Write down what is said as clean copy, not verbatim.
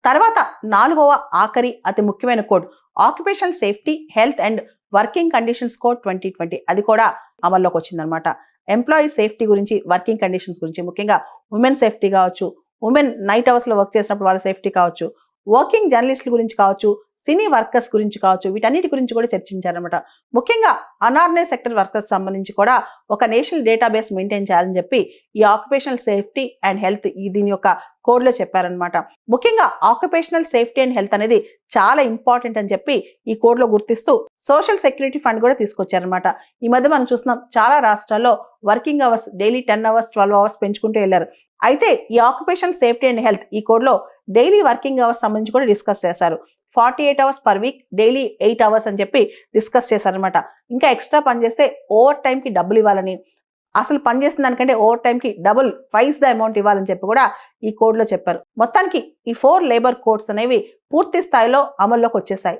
తర్వాత 4వ ఆఖరి అతి ముఖ్యమైన code occupational safety health and working conditions code 2020. అది కూడా అమల్లోకి వచ్చిందనమాట. ఎంప్లాయీ సేఫ్టీ గురించి, వర్కింగ్ కండిషన్స్ గురించి, ముఖ్యంగా ఉమెన్ సేఫ్టీ కావచ్చు, ఉమెన్ నైట్ అవర్స్లో వర్క్ చేసినప్పుడు వాళ్ళ సేఫ్టీ కావచ్చు, వర్కింగ్ జర్నలిస్టుల గురించి కావచ్చు, సినీ వర్కర్స్ గురించి కావచ్చు, వీటన్నిటి గురించి కూడా చర్చించారనమాట. ముఖ్యంగా అనార్గనైజ్ సెక్టర్ వర్కర్స్ సంబంధించి కూడా ఒక నేషనల్ డేటాబేస్ మెయింటైన్ చేయాలని చెప్పి ఈ ఆక్యుపేషనల్ సేఫ్టీ అండ్ హెల్త్ దీని యొక్క కోడ్లో చెప్పారనమాట. ముఖ్యంగా ఆక్యుపేషనల్ సేఫ్టీ అండ్ హెల్త్ అనేది చాలా ఇంపార్టెంట్ అని చెప్పి ఈ కోడ్లో గుర్తిస్తూ సోషల్ సెక్యూరిటీ ఫండ్ కూడా తీసుకొచ్చారనమాట. ఈ మధ్య మనం చూస్తున్నాం చాలా రాష్ట్రాల్లో working hours daily 10 hours 12 hours పెంచుకుంటూ వెళ్ళారు. అయితే ఈ ఆక్యుపేషనల్ సేఫ్టీ అండ్ హెల్త్ ఈ కోడ్లో డైలీ వర్కింగ్ అవర్స్ సంబంధించి కూడా డిస్కస్ చేశారు. 48 hours per week, daily 8 hours అని చెప్పి డిస్కస్ చేశారనమాట. ఇంకా ఎక్స్ట్రా పని చేస్తే ఓవర్ టైంకి డబ్బులు ఇవ్వాలని, అసలు పని చేసిన దానికంటే ఓవర్ టైంకి డబుల్ 5 ద అమౌంట్ ఇవ్వాలని చెప్పి కూడా ఈ కోడ్లో చెప్పారు. మొత్తానికి ఈ 4 లేబర్ కోడ్స్ అనేవి పూర్తి స్థాయిలో అమల్లోకి వచ్చేసాయి.